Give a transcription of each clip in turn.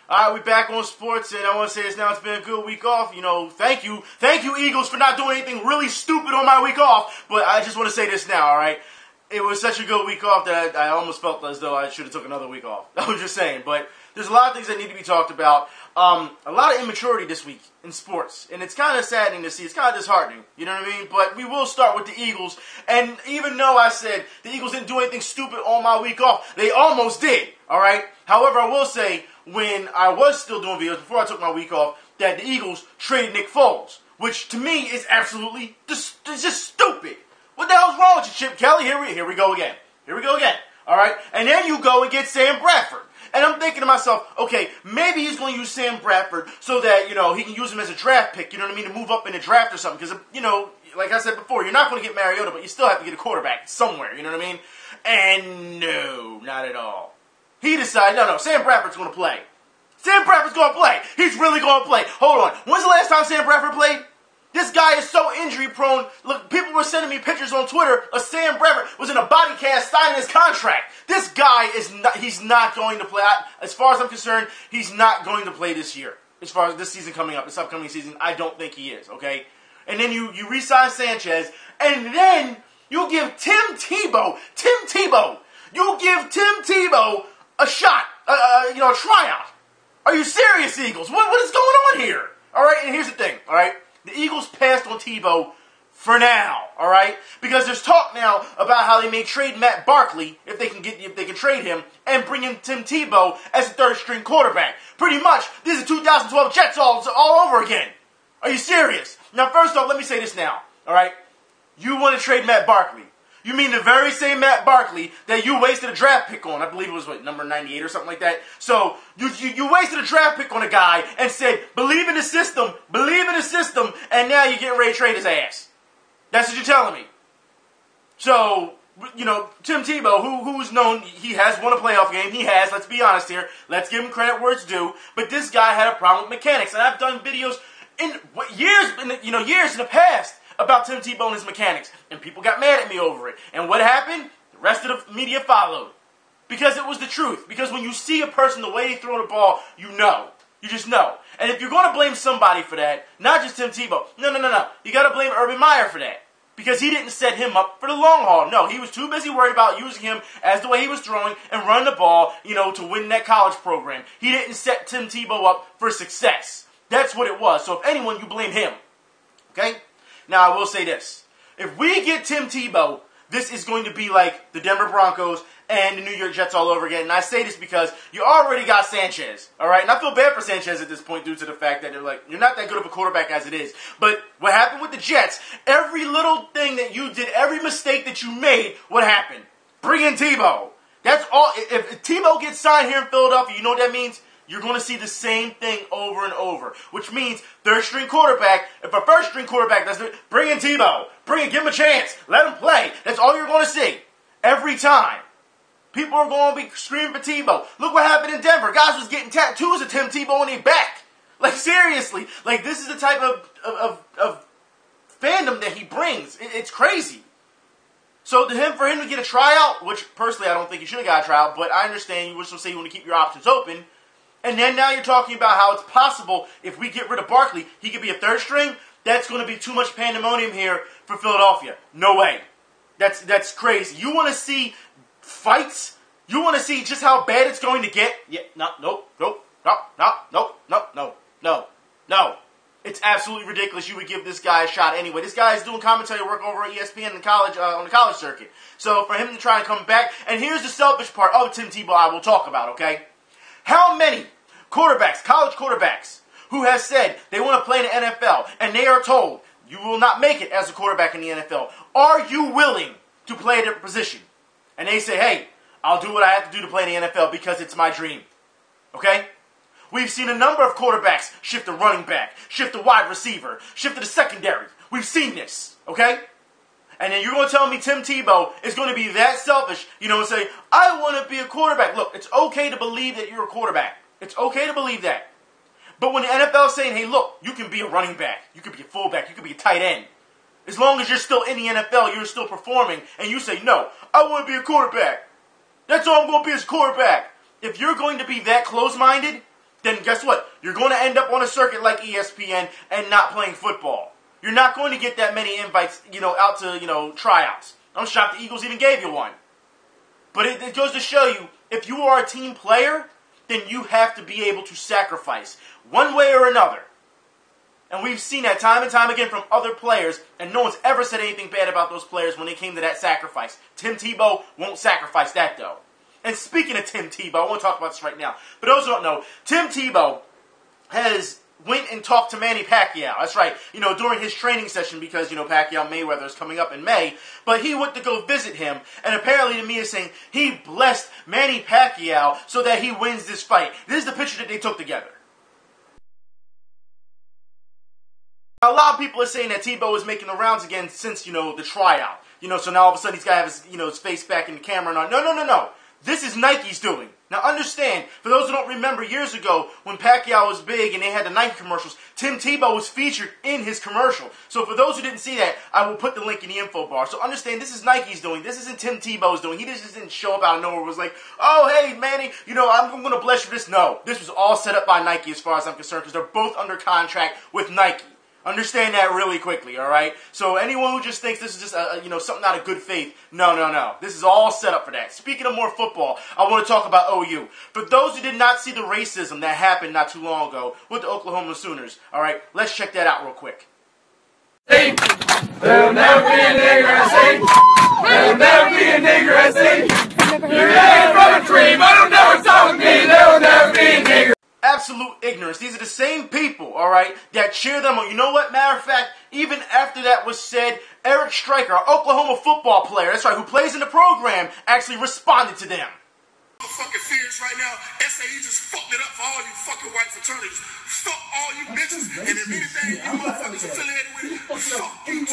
All right, we back on sports, and I want to say this now. It's been a good week off. You know, thank you, Eagles, for not doing anything really stupid on my week off. But I just want to say this now, all right? It was such a good week off that I almost felt as though I should have took another week off. I was just saying, but there's a lot of things that need to be talked about. A lot of immaturity this week in sports, and it's kind of saddening to see. It's kind of disheartening, you know what I mean? But we will start with the Eagles, and even though I said the Eagles didn't do anything stupid on my week off, they almost did, all right? However, I will say, when I was still doing videos, before I took my week off, that the Eagles traded Nick Foles, which to me is absolutely it's just stupid. What the hell's wrong with you, Chip Kelly? Here we go again. All right? And then you go and get Sam Bradford. And I'm thinking to myself, okay, maybe he's going to use Sam Bradford so that, you know, he can use him as a draft pick, you know what I mean, to move up in the draft or something. Because, you know, like I said before, you're not going to get Mariota, but you still have to get a quarterback somewhere, you know what I mean? And no, not at all. He decided, no, Sam Bradford's going to play. Sam Bradford's going to play. He's really going to play. Hold on. When's the last time Sam Bradford played? This guy is so injury prone. Look, people were sending me pictures on Twitter of Sam Bradford was in a body cast signing his contract. This guy is not, he's not going to play. As far as I'm concerned, he's not going to play this year. As far as this season coming up, this upcoming season, I don't think he is, okay? And then you re-sign Sanchez, and then you give Tim Tebow, you give Tim Tebow a shot, a tryout. Are you serious, Eagles? What is going on here? All right, and here's the thing, all right? The Eagles passed on Tebow for now, all right? Because there's talk now about how they may trade Matt Barkley if they can trade him and bring in Tim Tebow as a third-string quarterback. Pretty much, these are 2012 Jets all over again. Are you serious? Now, first off, let me say this now, all right? You want to trade Matt Barkley. You mean the very same Matt Barkley that you wasted a draft pick on. I believe it was, number 98 or something like that. So, you wasted a draft pick on a guy and said, believe in the system, and now you're getting ready to trade his ass. That's what you're telling me. So, you know, Tim Tebow, who's known, he has won a playoff game. He has, let's be honest here. Let's give him credit where it's due. But this guy had a problem with mechanics. And I've done videos years in the past about Tim Tebow and his mechanics. And people got mad at me over it. And what happened? The rest of the media followed. Because it was the truth. Because when you see a person, the way they throw the ball, you know. You just know. And if you're going to blame somebody for that, not just Tim Tebow. No. You got to blame Urban Meyer for that. Because he didn't set him up for the long haul. No, he was too busy worried about using him as the way he was throwing and running the ball, you know, to win that college program. He didn't set Tim Tebow up for success. That's what it was. So if anyone, you blame him. Okay? Now, I will say this. If we get Tim Tebow, this is going to be like the Denver Broncos and the New York Jets all over again. And I say this because you already got Sanchez, all right? And I feel bad for Sanchez at this point due to the fact that they're like, you're not that good of a quarterback as it is. But what happened with the Jets, every little thing that you did, every mistake that you made, what happened? Bring in Tebow. That's all. If Tebow gets signed here in Philadelphia, you know what that means? You're going to see the same thing over and over, which means third-string quarterback. If a first-string quarterback doesn't, bring in Tebow. Give him a chance. Let him play. That's all you're going to see every time. People are going to be screaming for Tebow. Look what happened in Denver. Guys was getting tattoos of Tim Tebow on their back. Like, seriously. Like, this is the type of fandom that he brings. It's crazy. So for him to get a tryout, which personally I don't think he should have got a tryout, but I understand you wish to say you want to keep your options open. And then now you're talking about how it's possible if we get rid of Barkley, he could be a third string. That's going to be too much pandemonium here for Philadelphia. No way. That's crazy. You want to see fights? You want to see just how bad it's going to get? Yeah, no. It's absolutely ridiculous you would give this guy a shot anyway. This guy is doing commentary work over at ESPN in college, on the college circuit. So for him to try and come back, and here's the selfish part of Tim Tebow I will talk about, okay? How many quarterbacks, college quarterbacks, who have said they want to play in the NFL, and they are told, you will not make it as a quarterback in the NFL. Are you willing to play their position? And they say, hey, I'll do what I have to do to play in the NFL because it's my dream. Okay? We've seen a number of quarterbacks shift to running back, shift to wide receiver, shift to the secondary. We've seen this. Okay? And then you're going to tell me Tim Tebow is going to be that selfish, you know, and say, I want to be a quarterback. Look, it's okay to believe that you're a quarterback. It's okay to believe that. But when the NFL is saying, hey, look, you can be a running back, you can be a fullback, you can be a tight end. As long as you're still in the NFL, you're still performing, and you say, no, I want to be a quarterback. That's all I'm going to be is a quarterback. If you're going to be that close-minded, then guess what? You're going to end up on a circuit like ESPN and not playing football. You're not going to get that many invites, out to, tryouts. I'm shocked the Eagles even gave you one. But it goes to show you, if you are a team player, then you have to be able to sacrifice one way or another. And we've seen that time and time again from other players, and no one's ever said anything bad about those players when it came to that sacrifice. Tim Tebow won't sacrifice that, though. And speaking of Tim Tebow, I want to talk about this right now. But those who don't know, Tim Tebow went and talked to Manny Pacquiao. That's right, during his training session because, Pacquiao Mayweather is coming up in May. But he went to go visit him, and apparently the media is saying he blessed Manny Pacquiao so that he wins this fight. This is the picture that they took together. A lot of people are saying that Tebow is making the rounds again since, the tryout. So now all of a sudden he's got to have his, his face back in the camera. And no. This is Nike's doing. Now understand, for those who don't remember, years ago when Pacquiao was big and they had the Nike commercials, Tim Tebow was featured in his commercial. So for those who didn't see that, I will put the link in the info bar. So understand, this is Nike's doing. This isn't Tim Tebow's doing. He just didn't show up out of nowhere. It was like, oh, hey, Manny, I'm going to bless you this. No, this was all set up by Nike as far as I'm concerned because they're both under contract with Nike. Understand that really quickly, all right? So anyone who just thinks this is just something out of good faith, no. This is all set up for that. Speaking of more football, I want to talk about OU. For those who did not see the racism that happened not too long ago with the Oklahoma Sooners, all right, let's check that out real quick. There'll never be a nigger at sea. There'll never be a nigger at sea. You ain't from a dream, but don't never talk to me. There'll never be a nigger. Absolute ignorance. These are the same people, all right, that cheer them on. You know what? Matter of fact, even after that was said, Eric Stryker, our Oklahoma football player, that's right, who plays in the program, actually responded to them. Fucking fierce right now. SAE just fucked it up for all you fucking white fraternities. Fuck all you bitches. And if anything you motherfuckers affiliated with it, fuck you.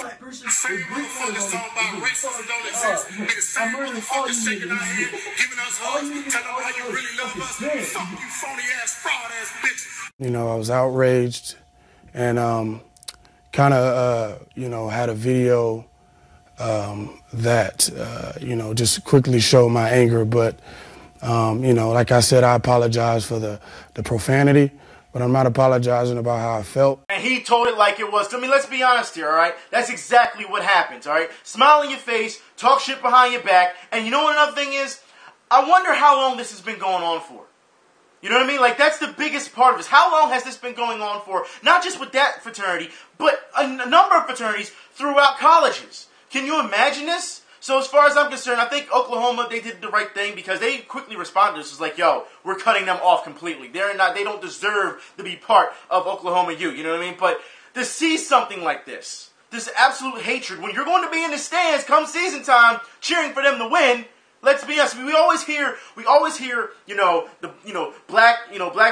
Same motherfuckers talking about racism don't exist. And the same motherfuckers shaking our hand, giving us hugs, telling them how you really love us. Fuck you phony ass, fraud ass bitches. I was outraged and kind of, had a video that, just quickly showed my anger. But like I said, I apologize for the profanity, but I'm not apologizing about how I felt. And he told it like it was. I mean, let's be honest here, all right? That's exactly what happens, all right? Smile in your face, talk shit behind your back, and you know what another thing is? I wonder how long this has been going on for. You know what I mean? Like, that's the biggest part of this. How long has this been going on for? Not just with that fraternity, but a number of fraternities throughout colleges. Can you imagine this? So as far as I'm concerned, I think Oklahoma, they did the right thing because they quickly responded. This was like, yo, we're cutting them off completely. They don't deserve to be part of Oklahoma U. You know what I mean? But to see something like this absolute hatred, when you're going to be in the stands come season time, cheering for them to win. Let's be honest. We always hear, black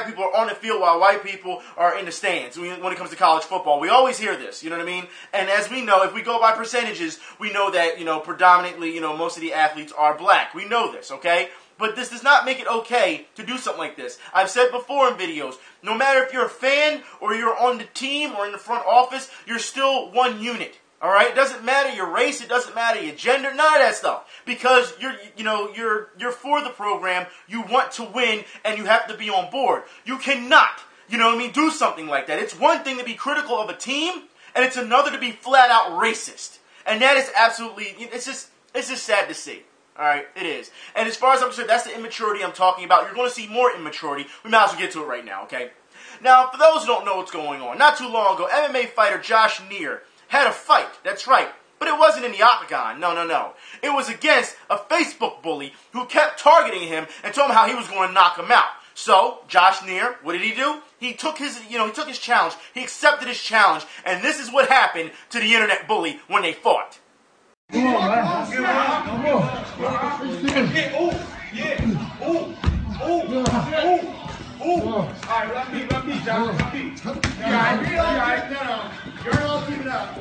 people are on the field while white people are in the stands. When it comes to college football, we always hear this. You know what I mean? And as we know, if we go by percentages, we know that predominantly, most of the athletes are black. We know this, okay? But this does not make it okay to do something like this. I've said before in videos, no matter if you're a fan or you're on the team or in the front office, you're still one unit. All right, it doesn't matter your race, it doesn't matter your gender, none of that stuff. Because you're for the program, you want to win, and you have to be on board. You cannot, do something like that. It's one thing to be critical of a team, and it's another to be flat out racist. And that is absolutely, it's just sad to see. All right, it is. And as far as I'm concerned, that's the immaturity I'm talking about. You're going to see more immaturity. We might as well get to it right now, okay? Now, for those who don't know what's going on, not too long ago, MMA fighter Josh Neer had a fight, that's right, but it wasn't in the octagon, no. It was against a Facebook bully who kept targeting him and told him how he was going to knock him out. So, Josh Neer, what did he do? He took his challenge, he accepted his challenge, and this is what happened to the internet bully when they fought. Come on, man. Come on. All right, let me, Josh. You're all keeping up.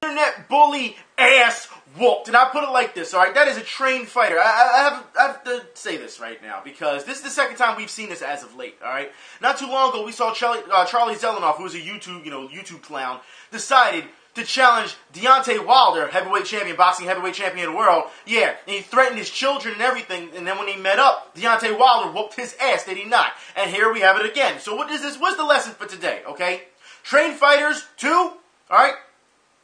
Internet bully ass whooped. And I put it like this, all right? That is a trained fighter. I have to say this right now because this is the second time we've seen this as of late, all right? Not too long ago, we saw Charlie Zelenoff, who was a YouTube clown, decided to challenge Deontay Wilder, heavyweight champion, boxing heavyweight champion of the world. Yeah, and he threatened his children and everything, and then when he met up, Deontay Wilder whooped his ass, did he not? And here we have it again. So what is this? What's the lesson for today, okay? Trained fighters, 2, alright?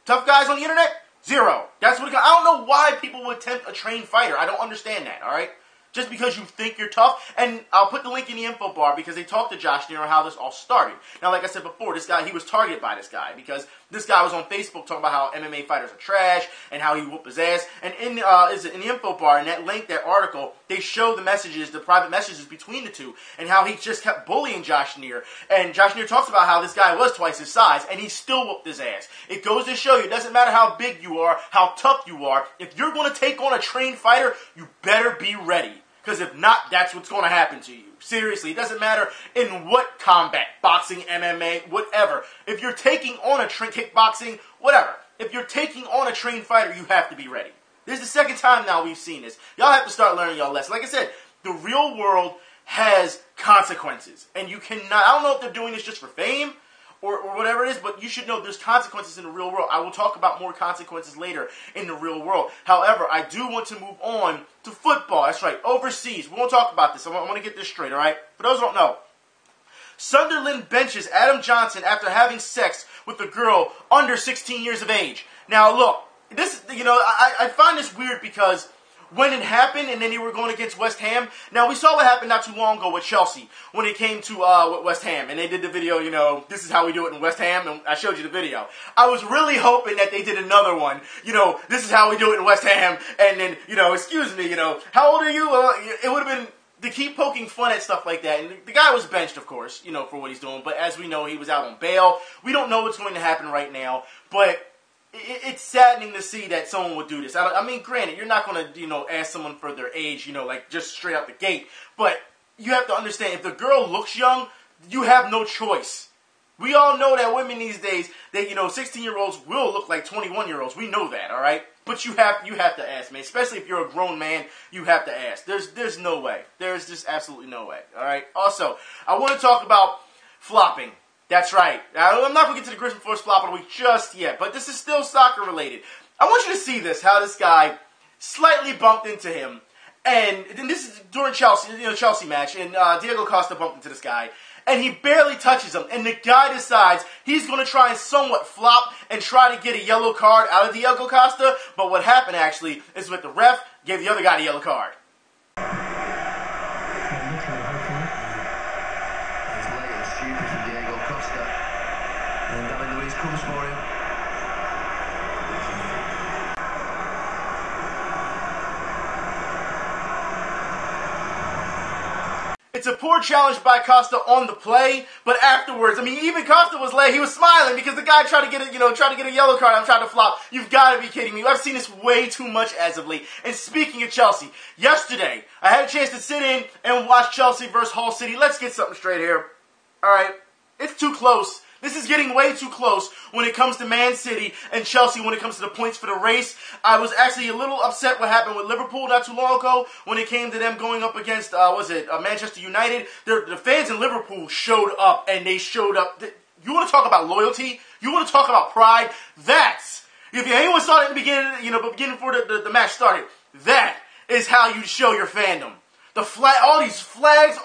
Tough guys on the internet, 0. That's what I don't know why people would tempt a trained fighter. I don't understand that, alright? Just because you think you're tough. And I'll put the link in the info bar because they talked to Josh Neer on how this all started. Now, like I said before, this guy, he was targeted by this guy because this guy was on Facebook talking about how MMA fighters are trash and how he whooped his ass. And in the info bar, in that link, that article, they show the messages, the private messages between the two and how he just kept bullying Josh Neer. And Josh Neer talks about how this guy was twice his size and he still whooped his ass. It goes to show you, it doesn't matter how big you are, how tough you are, if you're going to take on a trained fighter, you better be ready. Because if not, that's what's going to happen to you. Seriously, it doesn't matter in what combat, boxing, MMA, whatever. If you're taking on a kickboxing, whatever. If you're taking on a trained fighter, you have to be ready. This is the second time now we've seen this. Y'all have to start learning y'all lessons. Like I said, the real world has consequences. And you cannot, I don't know if they're doing this just for fame, or whatever it is, but you should know there's consequences in the real world. I will talk about more consequences later in the real world. However, I do want to move on to football. That's right, overseas. We won't talk about this. I want to get this straight, all right? For those who don't know, Sunderland benches Adam Johnson after having sex with a girl under 16 years of age. Now, look, this, I find this weird because when it happened, and then they were going against West Ham. Now, we saw what happened not too long ago with Chelsea when it came to West Ham. And they did the video, this is how we do it in West Ham. And I showed you the video. I was really hoping that they did another one. This is how we do it in West Ham. And then, excuse me, how old are you? It would have been to keep poking fun at stuff like that. And the guy was benched, of course, for what he's doing. But as we know, he was out on bail. We don't know what's going to happen right now. But it's saddening to see that someone would do this. I mean, granted, you're not going to, ask someone for their age, like just straight out the gate. But you have to understand, if the girl looks young, you have no choice. We all know that women these days, that 16-year-olds will look like 21-year-olds. We know that, all right? But you have to ask, man. Especially if you're a grown man, you have to ask. There's no way. There's just absolutely no way, all right? Also, I want to talk about flopping. That's right. Now, I'm not going to get to the Griffin Force flop of the week just yet, but this is still soccer related. I want you to see this, how this guy slightly bumped into him. And this is during Chelsea match, and Diego Costa bumped into this guy. And he barely touches him. And the guy decides he's going to try and somewhat flop and try to get a yellow card out of Diego Costa. But what happened, actually, is that the ref gave the other guy the yellow card. It's a poor challenge by Costa on the play, but afterwards, even Costa was late. He was smiling because the guy tried to get a yellow card. I'm trying to flop. You've got to be kidding me. I've seen this way too much as of late. And speaking of Chelsea, yesterday I had a chance to sit in and watch Chelsea versus Hull City. Let's get something straight here. All right, it's too close. This is getting way too close when it comes to Man City and Chelsea when it comes to the points for the race. I was actually a little upset what happened with Liverpool not too long ago when it came to them going up against, Manchester United. The fans in Liverpool showed up, and they showed up. You want to talk about loyalty? You want to talk about pride? That's, if anyone saw it in the beginning, before the match started, that is how you show your fandom. The flag, all these flags,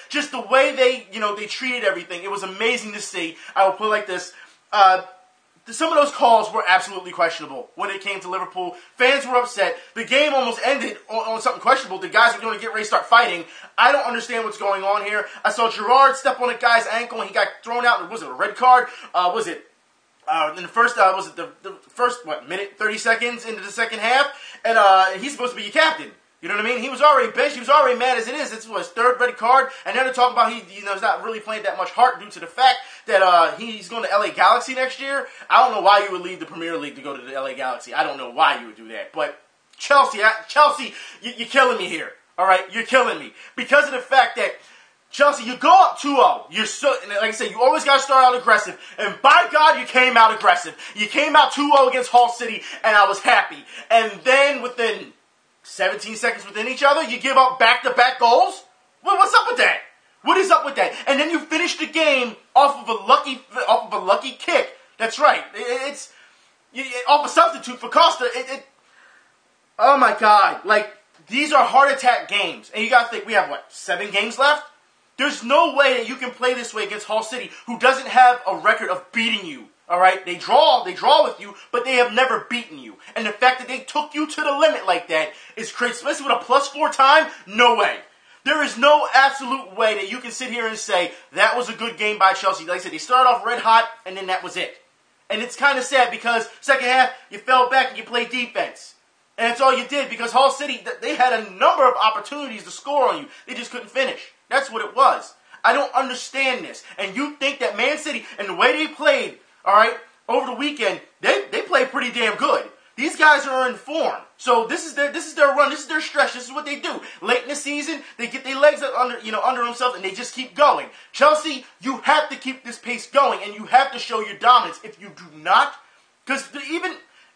just the way they treated everything. It was amazing to see. I will put it like this. Some of those calls were absolutely questionable when it came to Liverpool. Fans were upset. The game almost ended on something questionable. The guys were going to get ready to start fighting. I don't understand what's going on here. I saw Gerrard step on a guy's ankle and he got thrown out. Was it a red card? In the first, the first minute, 30 seconds into the second half? And he's supposed to be your captain. You know what I mean? He was already benched. He was already mad as it is. This was his third red card. And now they're talking about he's not really playing that much heart due to the fact that he's going to LA Galaxy next year. I don't know why you would leave the Premier League to go to the LA Galaxy. I don't know why you would do that. But Chelsea, you're killing me here. All right? You're killing me. Because of the fact that Chelsea, you go up 2-0. Like I said, you always got to start out aggressive. And by God, you came out aggressive. You came out 2-0 against Hull City, and I was happy. And then within 17 seconds within each other, you give up back-to-back goals? What's up with that? What is up with that? And then you finish the game off of a lucky kick. That's right. off a substitute for Costa. Oh my God. Like, these are heart attack games. And you got to think, we have, what, 7 games left? There's no way that you can play this way against Hull City, who doesn't have a record of beating you. All right? They draw with you, but they have never beaten you. And the fact that they took you to the limit like that is crazy. Especially with a +4 time? No way. There is no absolute way that you can sit here and say, that was a good game by Chelsea. Like I said, they started off red hot, and then that was it. And it's kind of sad because second half, you fell back and you played defense. And that's all you did because Hull City, they had a number of opportunities to score on you. They just couldn't finish. That's what it was. I don't understand this. And you think that Man City, and the way they played, all right, over the weekend, they played pretty damn good. These guys are in form. So this is their run, this is their stretch, this is what they do. Late in the season, they get their legs under themselves and they just keep going. Chelsea, you have to keep this pace going and you have to show your dominance. If you do not, because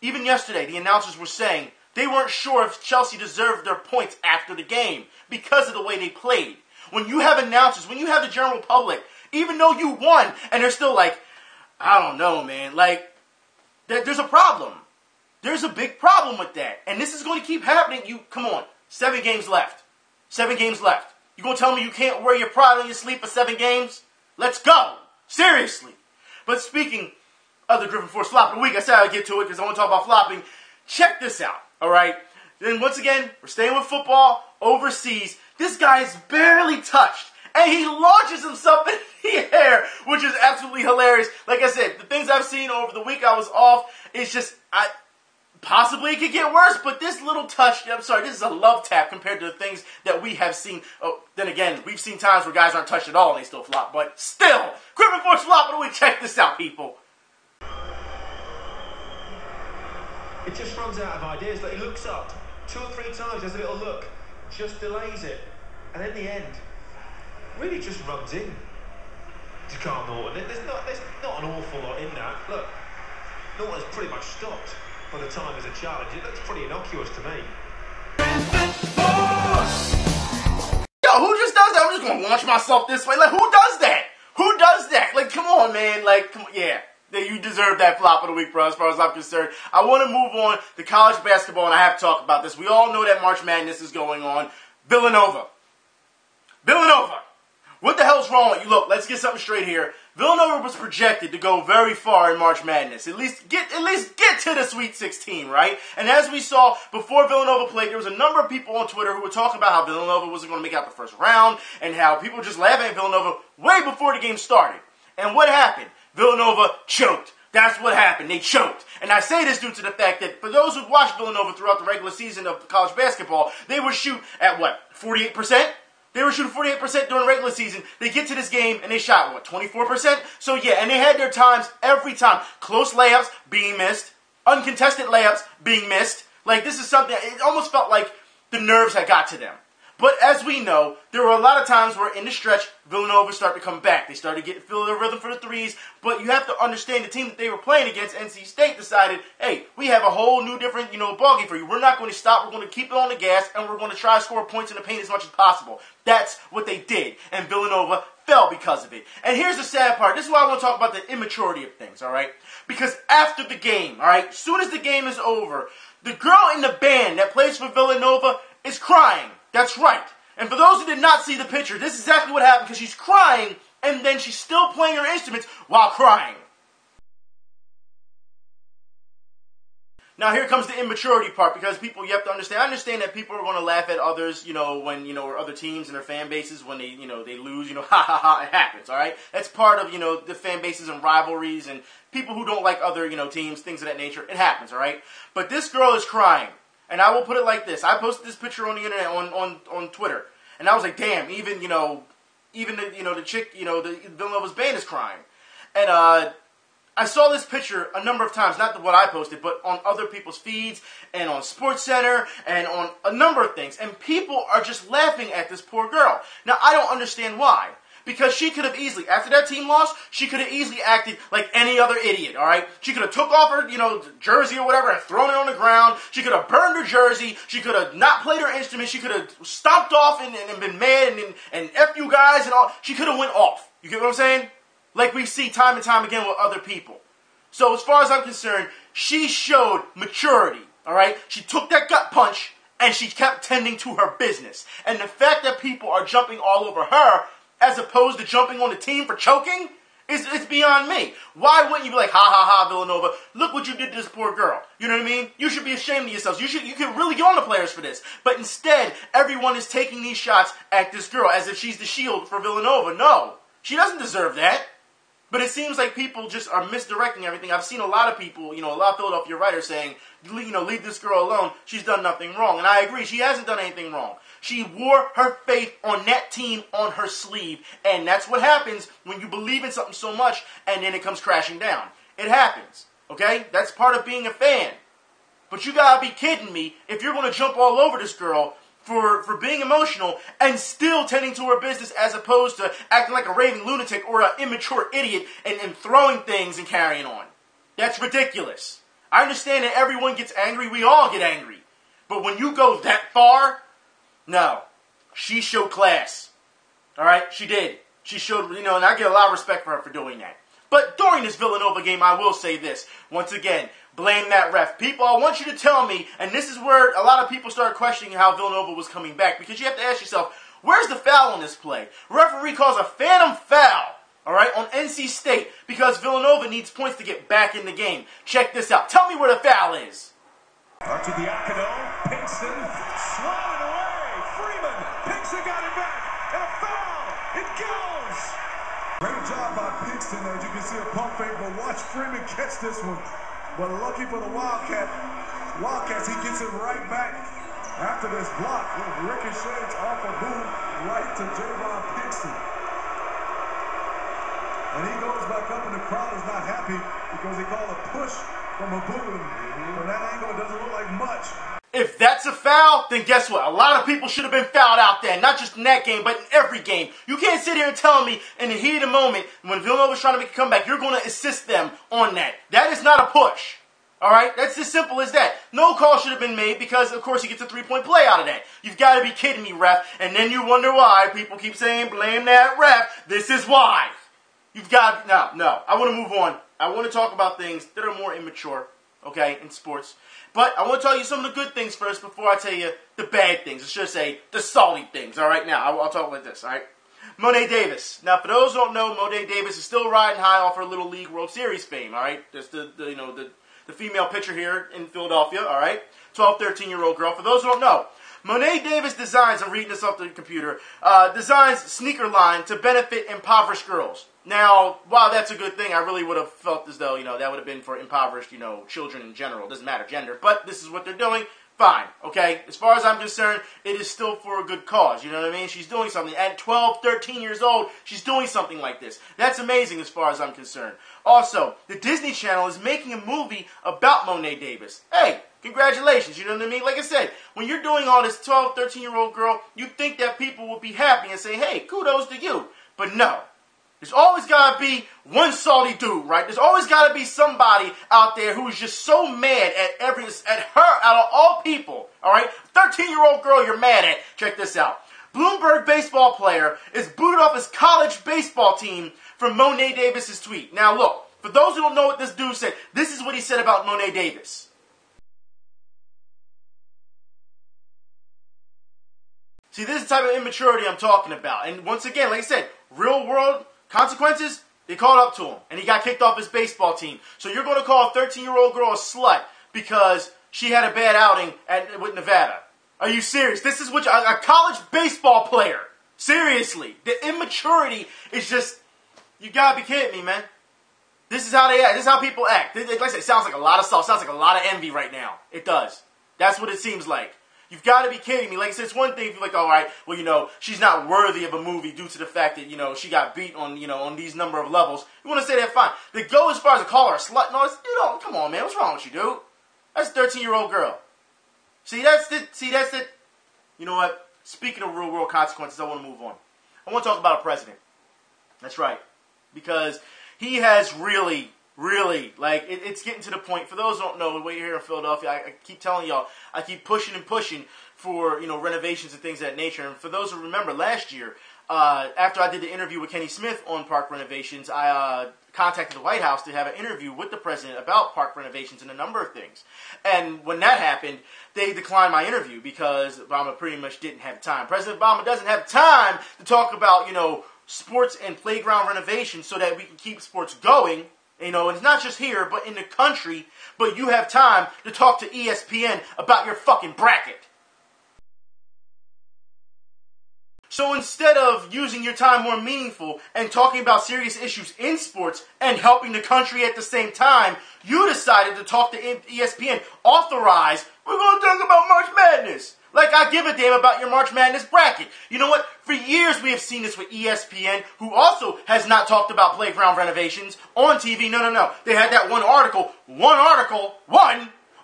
even yesterday, the announcers were saying they weren't sure if Chelsea deserved their points after the game because of the way they played. When you have announcers, when you have the general public, even though you won, and they're still like, I don't know, man, like, there's a problem. There's a big problem with that. And this is going to keep happening. Come on, 7 games left. 7 games left. You going to tell me you can't wear your pride on your sleeve for 7 games? Let's go. Seriously. But speaking of the Driven Force flop of the week, I said I'd get to it because I want to talk about flopping. Check this out, all right? Then once again, we're staying with football overseas. This guy is barely touched. And he launches himself in the air, which is absolutely hilarious. Like I said, the things I've seen over the week I was off, it's just, possibly it could get worse, but this little touch, I'm sorry, this is a love tap compared to the things that we have seen. Oh, then again, we've seen times where guys aren't touched at all and they still flop, but still, Driven Force flop of the week. Check this out, people. It just runs out of ideas. Like, he looks up 2 or 3 times, there's a little look, just delays it, and in the end, really just runs in to Carl Norton. There's not an awful lot in that. Look, Norton's pretty much stopped by the time as a challenge. It looks pretty innocuous to me. Yo, who just does that? I'm just going to launch myself this way. Like, who does that? Who does that? Like, come on, man. Like, come on. Yeah. You deserve that flop of the week, bro, as far as I'm concerned. I want to move on to college basketball, and I have to talk about this. We all know that March Madness is going on. Villanova. What the hell's wrong with you? Look, let's get something straight here. Villanova was projected to go very far in March Madness. At least get to the Sweet 16, right? And as we saw before Villanova played, there was a number of people on Twitter who were talking about how Villanova wasn't going to make out the first round and how people were just laughing at Villanova way before the game started. And what happened? Villanova choked. That's what happened. They choked. And I say this due to the fact that for those who've watched Villanova throughout the regular season of college basketball, they would shoot at what, 48%? They were shooting 48% during the regular season. They get to this game and they shot, what, 24%? So yeah, and they had their times every time. Close layups being missed. Uncontested layups being missed. Like, this is something, it almost felt like the nerves had got to them. But as we know, there were a lot of times where in the stretch, Villanova started to come back. They started to feel their rhythm for the threes. But you have to understand the team that they were playing against, NC State, decided, hey, we have a whole new different, ballgame for you. We're not going to stop. We're going to keep it on the gas, and we're going to try to score points in the paint as much as possible. That's what they did. And Villanova fell because of it. And here's the sad part. This is why I want to talk about the immaturity of things, all right? Because after the game, all right, as soon as the game is over, the girl in the band that plays for Villanova is crying. That's right. And for those who did not see the picture, this is exactly what happened because she's crying and then she's still playing her instruments while crying. Now here comes the immaturity part because people, you have to understand, I understand that people are going to laugh at others, when, or other teams and their fan bases when they, they lose, ha ha ha, it happens, all right? That's part of, the fan bases and rivalries and people who don't like other, teams, things of that nature. It happens, all right? But this girl is crying. And I will put it like this. I posted this picture on the internet, on Twitter. And I was like, damn, even the chick, the Villanova's band is crying. And I saw this picture a number of times, not what I posted, but on other people's feeds and on SportsCenter and on a number of things. And people are just laughing at this poor girl. Now, I don't understand why. Because she could have easily, after that team lost, she could have easily acted like any other idiot, all right? She could have took off her, jersey or whatever and thrown it on the ground. She could have burned her jersey. She could have not played her instrument. She could have stomped off and been mad and F you guys and all. She could have went off. You get what I'm saying? Like we see time and time again with other people. So as far as I'm concerned, she showed maturity, all right? She took that gut punch, and she kept tending to her business. And the fact that people are jumping all over her, as opposed to jumping on the team for choking, it's beyond me. Why wouldn't you be like, ha ha ha, Villanova, look what you did to this poor girl. You know what I mean? You should be ashamed of yourselves. You could really get on the players for this. But instead, everyone is taking these shots at this girl as if she's the shield for Villanova. No, she doesn't deserve that. But it seems like people just are misdirecting everything. I've seen a lot of people, a lot of Philadelphia writers saying, leave this girl alone. She's done nothing wrong. And I agree, she hasn't done anything wrong. She wore her faith on that team on her sleeve. And that's what happens when you believe in something so much and then it comes crashing down. It happens, okay? That's part of being a fan. But you gotta be kidding me if you're going to jump all over this girl for being emotional and still tending to her business as opposed to acting like a raving lunatic or an immature idiot and throwing things and carrying on. That's ridiculous. I understand that everyone gets angry. We all get angry. But when you go that far, no. She showed class. All right? She did. She showed, and I get a lot of respect for her for doing that. But during this Villanova game, I will say this. Once again, blame that ref. People, I want you to tell me, and this is where a lot of people started questioning how Villanova was coming back, because you have to ask yourself, where's the foul on this play? Referee calls a phantom foul, all right, on NC State, because Villanova needs points to get back in the game. Check this out. Tell me where the foul is. Archie Diacono, Pinkston, swatted away. Freeman, Pinkston got it back, and a foul. It goes. Great job by Pinkston. As you can see, a pump fake, but watch Freeman catch this one. But lucky for the Wildcats, he gets it right back after this block. Ricochets off a boom right to Javon Pinkston. And he goes back up, and the crowd is not happy because he called a push from a boom. From that angle, it doesn't look like much. If that's a foul, then guess what? A lot of people should have been fouled out there. Not just in that game, but in every game. You can't sit here and tell me in the heat of the moment, when Villanova's trying to make a comeback, you're going to assist them on that. That is not a push. All right? That's as simple as that. No call should have been made because, of course, he gets a three-point play out of that. You've got to be kidding me, ref. And then you wonder why people keep saying, blame that ref. This is why. You've got to... No. I want to move on. I want to talk about things that are more immature, okay, in sports. But I want to tell you some of the good things first before I tell you the bad things. I should say the salty things, all right? Now, I'll talk like this, all right? Mo'ne Davis. Now, for those who don't know, Mo'ne Davis is still riding high off her Little League World Series fame, all right? That's the female pitcher here in Philadelphia, all right? 12, 13-year-old girl. For those who don't know, Mo'ne Davis designs, I'm reading this off the computer, designs sneaker line to benefit impoverished girls. Now, while that's a good thing, I really would have felt as though, that would have been for impoverished, children in general. It doesn't matter gender, but this is what they're doing. Fine, okay? As far as I'm concerned, it is still for a good cause, you know what I mean? She's doing something. At 12, 13 years old, she's doing something like this. That's amazing as far as I'm concerned. Also, the Disney Channel is making a movie about Mo'ne Davis. Hey, congratulations, you know what I mean? Like I said, when you're doing all this 12, 13-year-old girl, you think that people will be happy and say, hey, kudos to you. But no. There's always got to be one salty dude, right? There's always got to be somebody out there who is just so mad at her, out of all people, all right? 13-year-old girl you're mad at. Check this out. Bloomsberg baseball player is booted off his college baseball team from Mo'ne Davis' tweet. Now, look, for those who don't know what this dude said, this is what he said about Mo'ne Davis. See, this is the type of immaturity I'm talking about. And once again, like I said, real world consequences, they called up to him, and he got kicked off his baseball team. So you're going to call a 13-year-old girl a slut because she had a bad outing with Nevada. Are you serious? This is what a college baseball player. Seriously. The immaturity is just, you got to be kidding me, man. This is how they act. This is how people act. Like I said, it sounds like a lot of stuff. It sounds like a lot of envy right now. It does. That's what it seems like. You've got to be kidding me. Like I said, it's one thing if you're like, all right, well, she's not worthy of a movie due to the fact that, she got beat on, on these number of levels. You want to say that, fine. They go as far as to call her a slut and all this. Come on, man. What's wrong with you, dude? That's a 13-year-old girl. See, that's it. You know what? Speaking of real world consequences, I want to move on. I want to talk about a president. That's right. Because he has really, it's getting to the point. For those who don't know, we're here in Philadelphia, I keep telling y'all, I keep pushing and pushing for, renovations and things of that nature. And for those who remember, last year, after I did the interview with Kenny Smith on park renovations, I contacted the White House to have an interview with the president about park renovations and a number of things. And when that happened, they declined my interview because Obama pretty much didn't have time. President Obama doesn't have time to talk about, sports and playground renovations so that we can keep sports going. And it's not just here, but in the country. But you have time to talk to ESPN about your fucking bracket. So instead of using your time more meaningful and talking about serious issues in sports and helping the country at the same time, you decided to talk to ESPN, authorize, we're going to talk about March Madness. Like I give a damn about your March Madness bracket. You know what? For years we have seen this with ESPN, who also has not talked about playground renovations on TV. No. They had that one article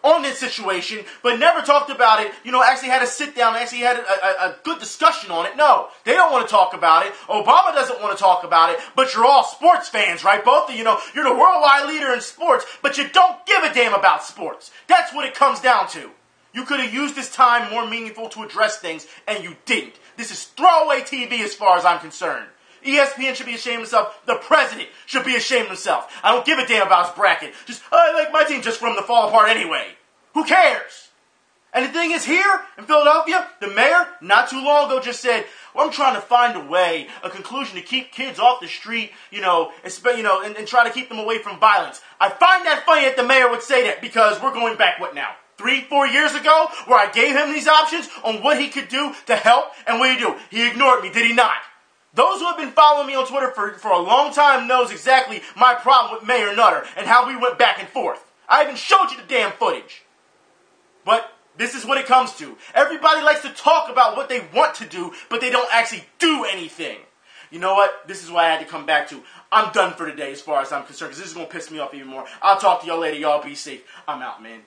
on this situation, but never talked about it, actually had a sit down, actually had a good discussion on it. No, they don't want to talk about it. Obama doesn't want to talk about it, but you're all sports fans, right? Both of you know, you're the worldwide leader in sports, but you don't give a damn about sports. That's what it comes down to. You could have used this time more meaningful to address things, and you didn't. This is throwaway TV as far as I'm concerned. ESPN should be ashamed of himself. The president should be ashamed of himself. I don't give a damn about his bracket. I like my team just for him to fall apart anyway. Who cares? And the thing is, here in Philadelphia, the mayor not too long ago just said, well, I'm trying to find a way, a conclusion to keep kids off the street, and try to keep them away from violence. I find that funny that the mayor would say that because we're going back, what now? 3-4 years ago, where I gave him these options on what he could do to help, and what did he do? He ignored me, did he not? Those who have been following me on Twitter for a long time knows exactly my problem with Mayor Nutter and how we went back and forth. I even showed you the damn footage. But this is what it comes to. Everybody likes to talk about what they want to do, but they don't actually do anything. You know what? This is what I had to come back to. I'm done for today as far as I'm concerned, because this is going to piss me off even more. I'll talk to y'all later. Y'all be safe. I'm out, man.